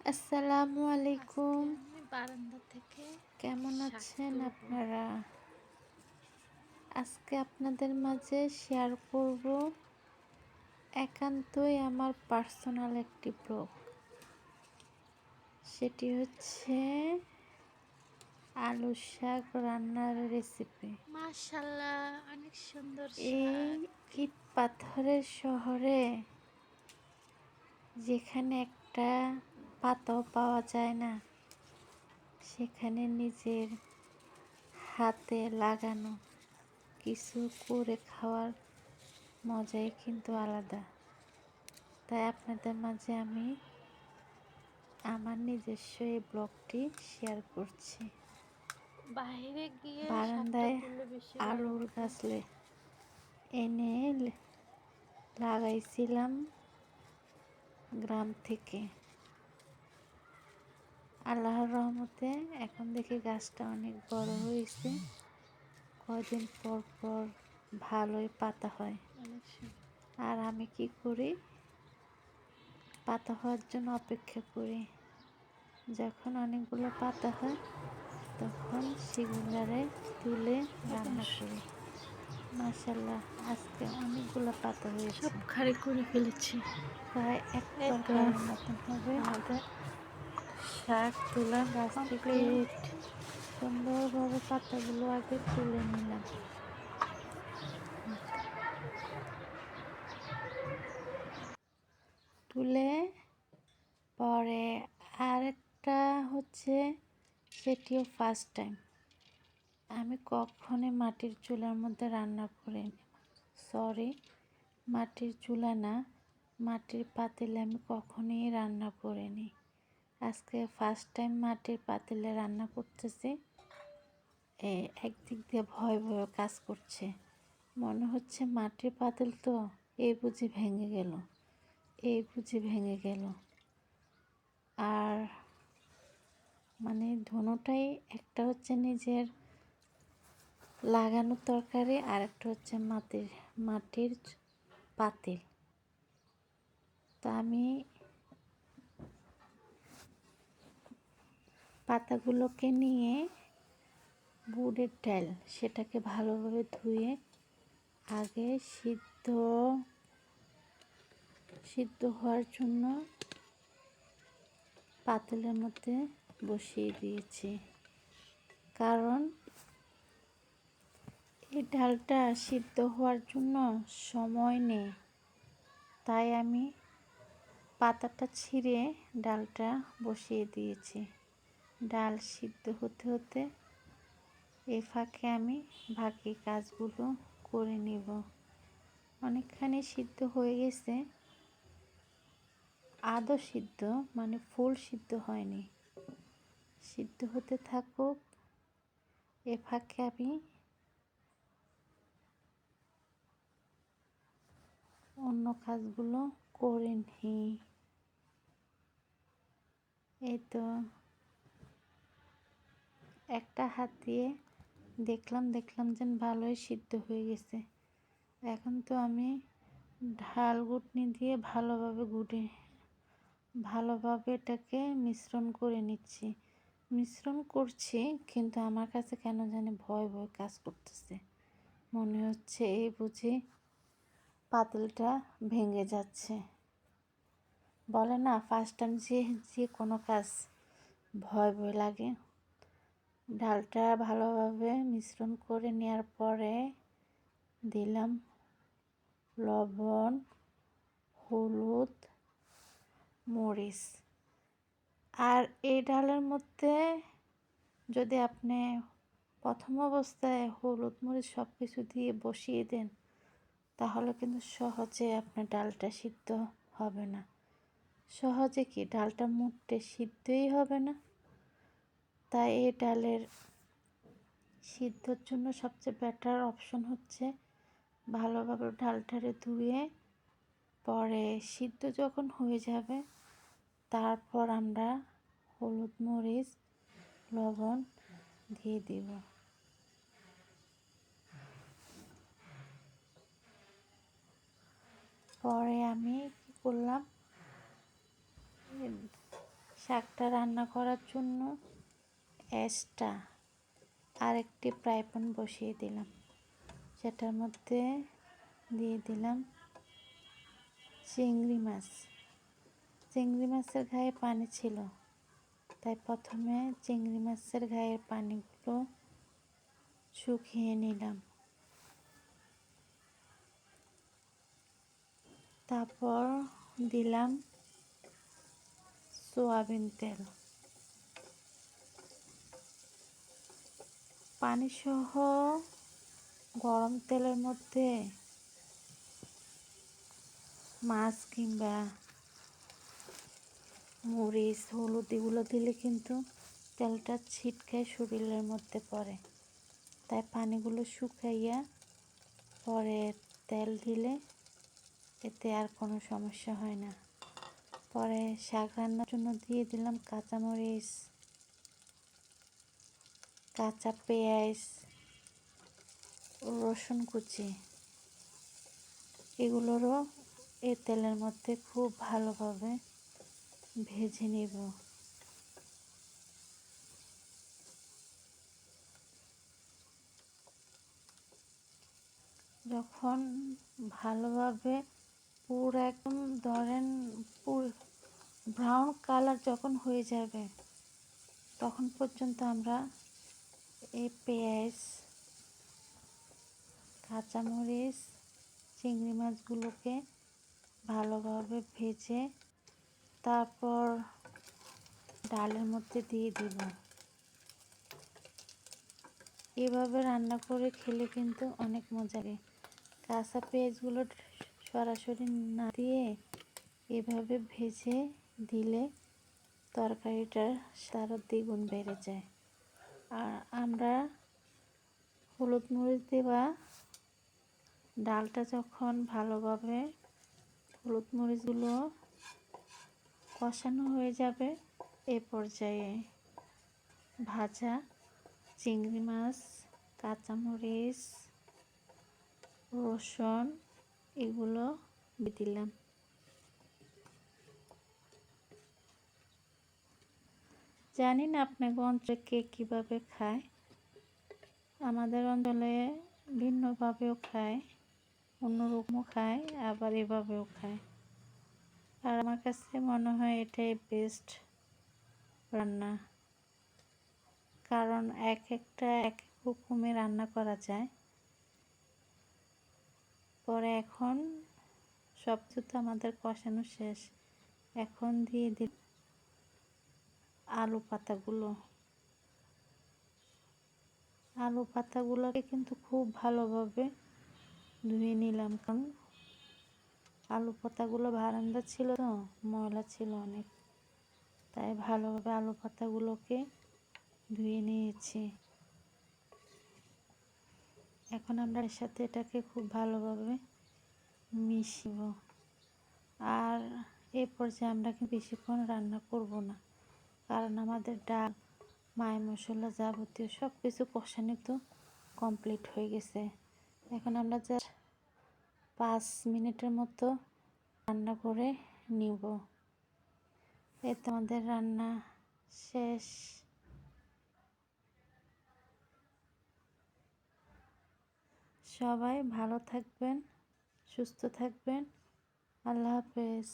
আসসালামু আজকে আলাইকুম। আমি বারান্দা থেকে কেমন শাক আছেন তুলবো। আপনারা? আজকে আপনাদের মাঝে শেয়ার করব একান্তই আমার পার্সোনাল একটি ব্লগ। সেটি হচ্ছে আলু শাক রান্নার রেসিপি। মাশাল্লাহ, অনেক সুন্দর এই শাক। ইট পাথরের শহরে যেখানে একটা পাতাও পাওয়া যায় না, সেখানে নিজের হাতে লাগানো কিছু করে খাওয়ার মজাই কিন্তু আলাদা। তাই আপনাদের মাঝে আমি আমার নিজস্ব এই ব্লগটি শেয়ার করছি। বাইরে গিয়ে শাকটা বারান্দায় তুললে বেশি ভালো আলুর হতো। গাছ এনে লাগাইছিলাম গ্রাম থেকে। আল্লাহর রহমতে এখন দেখি গাছটা অনেক বড় হয়েছে। কয়দিন পর পর ভালোই পাতা হয়। অনেক সুন্দর। আর আমি কি করি, পাতা হওয়ার জন্য অপেক্ষা করি। যখন অনেকগুলো পাতা হয় তখন সেগুলারে তুলে রান্না করি। মাশাল্লাহ, আজকে অনেকগুলো পাতা সব হয়েছে, খাড়ি করে ফেলেছি। প্রায় এক এই তো তরকারির মতন হবে। আমাদের শাক তোলা গাছ থেকে কমপ্লিট। সুন্দরভাবে পাতাগুলো আগে তুলে নিলাম। তুলে পরে আরেকটা হচ্ছে, সেটিও ফার্স্ট টাইম আমি কখনোই মাটির চুলার মধ্যে রান্না করিনি। সরি, মাটির চুলা না, মাটির পাতিলে আমি কখনোই রান্না করিনি। আজকে ফার্স্ট টাইম মাটির পাতিলে রান্না করতেছি। একদিক দিয়ে ভয় ভয় কাজ করছে, মনে হচ্ছে মাটির পাতিল তো এই বুঝি ভেঙে গেল, এই বুঝি ভেঙে গেল। আর মানে ধোনোটাই, একটা হচ্ছে নিজের লাগানো তরকারি, আর একটা হচ্ছে মাটির পাতিল। তা আমি পাতাগুলোকে নিয়ে বুটের ডাল, সেটাকে ভালোভাবে ধুয়ে আগে সিদ্ধ হওয়ার জন্য পাতিলের মধ্যে বসিয়ে দিয়েছি। কারণ এই ডালটা সিদ্ধ হওয়ার জন্য সময় নেই, তাই আমি পাতাটা ছিঁড়ে ডালটা বসিয়ে দিয়েছি। ডাল সিদ্ধ হতে হতে এই ফাঁকে আমি বাকি কাজগুলো করে নিব। অনেকখানি সিদ্ধ হয়ে গেছে, আদৌ সিদ্ধ মানে ফুল সিদ্ধ হয়নি। সিদ্ধ হতে থাকুক, এ ফাঁকে আমি অন্য কাজগুলো করে নিই। এই তো একটা হাত দিয়ে দেখলাম যেন ভালোই সিদ্ধ হয়ে গেছে। এখন তো আমি ঢাল ঘুটনি দিয়ে ভালোভাবে এটাকে মিশ্রণ করে নিচ্ছি। মিশ্রণ করছি, কিন্তু আমার কাছে কেন জানি ভয় ভয় কাজ করতেছে। মনে হচ্ছে এই বুঝি পাতিলটা ভেঙে যাচ্ছে। বলে না, ফার্স্ট টাইম যে কোনো কাজ ভয় ভয় লাগে। ডালটা ভালোভাবে মিশ্রণ করে নেওয়ার পরে দিলাম লবণ, হলুদ, মরিচ। আর এই ডালের মধ্যে যদি আপনি প্রথম অবস্থায় হলুদ মরিচ সব কিছু দিয়ে বসিয়ে দেন, তাহলে কিন্তু সহজে আপনার ডালটা সিদ্ধ হবে না। সহজে কি, ডালটা মুটে সিদ্ধই হবে না। তাই এই ডালের সিদ্ধর জন্য সবচেয়ে বেটার অপশন হচ্ছে ভালোভাবে ডালটারে ধুয়ে পরে সিদ্ধ যখন হয়ে যাবে, তারপর আমরা হলুদ মরিচ লবণ দিয়ে দিব। পরে আমি কি করলাম, শাকটা রান্না করার জন্য এক্সট্রা আরেকটি ফ্রাই প্যান বসিয়ে দিলাম। সেটার মধ্যে দিয়ে দিলাম চিংড়ি মাছ। চিংড়ি মাছের গায়ে পানি ছিল, তাই প্রথমে চিংড়ি মাছের গায়ের পানিগুলো শুকিয়ে নিলাম। তারপর দিলাম সয়াবিন তেল। পানিসহ গরম তেলের মধ্যে মাছ কিংবা মরিচ, হলুদ এগুলো দিলে কিন্তু তেলটা ছিটকায় শরীরের মধ্যে পড়ে, তাই পানিগুলো শুকাইয়া পরে তেল দিলে এতে আর কোনো সমস্যা হয় না। পরে শাক রান্নার জন্য দিয়ে দিলাম কাঁচামরিচ, কাঁচা পেঁয়াজ, রসুন কুচি। এগুলোরও এই তেলের মধ্যে খুব ভালোভাবে ভেজে নেব। যখন ভালোভাবে পুরো একদম ধরেন ব্রাউন কালার যখন হয়ে যাবে, তখন পর্যন্ত আমরা এই পেঁয়াজ, কাঁচামরিচ, চিংড়ি মাছগুলোকে ভালোভাবে ভেজে তারপর ডালের মধ্যে দিয়ে দিব। এভাবে রান্না করে খেলে কিন্তু অনেক মজা লাগে। কাঁচা পেঁয়াজগুলো সরাসরি না দিয়ে এভাবে ভেজে দিলে তরকারিটার আরও দ্বিগুণ বেড়ে যায়। আর আমরা হলুদ মরিচ দেওয়া ডালটা যখন ভালোভাবে হলুদ মরিচগুলো কষানো হয়ে যাবে, এ পর্যায়ে ভাজা চিংড়ি মাছ, কাঁচামরিচ, রসুন এগুলো দিয়ে দিলাম। জানি না আপনাদের অঞ্চলে কে কীভাবে খায়, আমাদের অঞ্চলে ভিন্নভাবেও খায়, অন্যরকমও খায়, আবার এভাবেও খায়। আর আমার কাছে মনে হয় এটাই বেস্ট রান্না, কারণ এক একটা এক এক রকমে রান্না করা যায়। পরে এখন সব কিছু আমাদের কষানো শেষ, এখন দিয়ে দিই আলু পাতাগুলোকে কিন্তু খুব ভালোভাবে ধুয়ে নিলাম, কারণ আলু পাতাগুলো বারান্দা ছিল তো ময়লা ছিল অনেক, তাই ভালোভাবে আলু পাতাগুলোকে ধুয়ে নিয়েছি। এখন আমরা এর সাথে এটাকে খুব ভালোভাবে মিশিয়ে, আর এই পর্যায়ে আমরা কিন্তু বেশিক্ষণ রান্না করব না, কারণ আমাদের ডাল, মায় মশলা যাবতীয় সব কিছু কষানো তো কমপ্লিট হয়ে গেছে। এখন আমরা জাস্ট 5 মিনিটের মতো রান্না করে নিব। এতে আমাদের রান্না শেষ। সবাই ভালো থাকবেন, সুস্থ থাকবেন। আল্লাহ হাফেজ।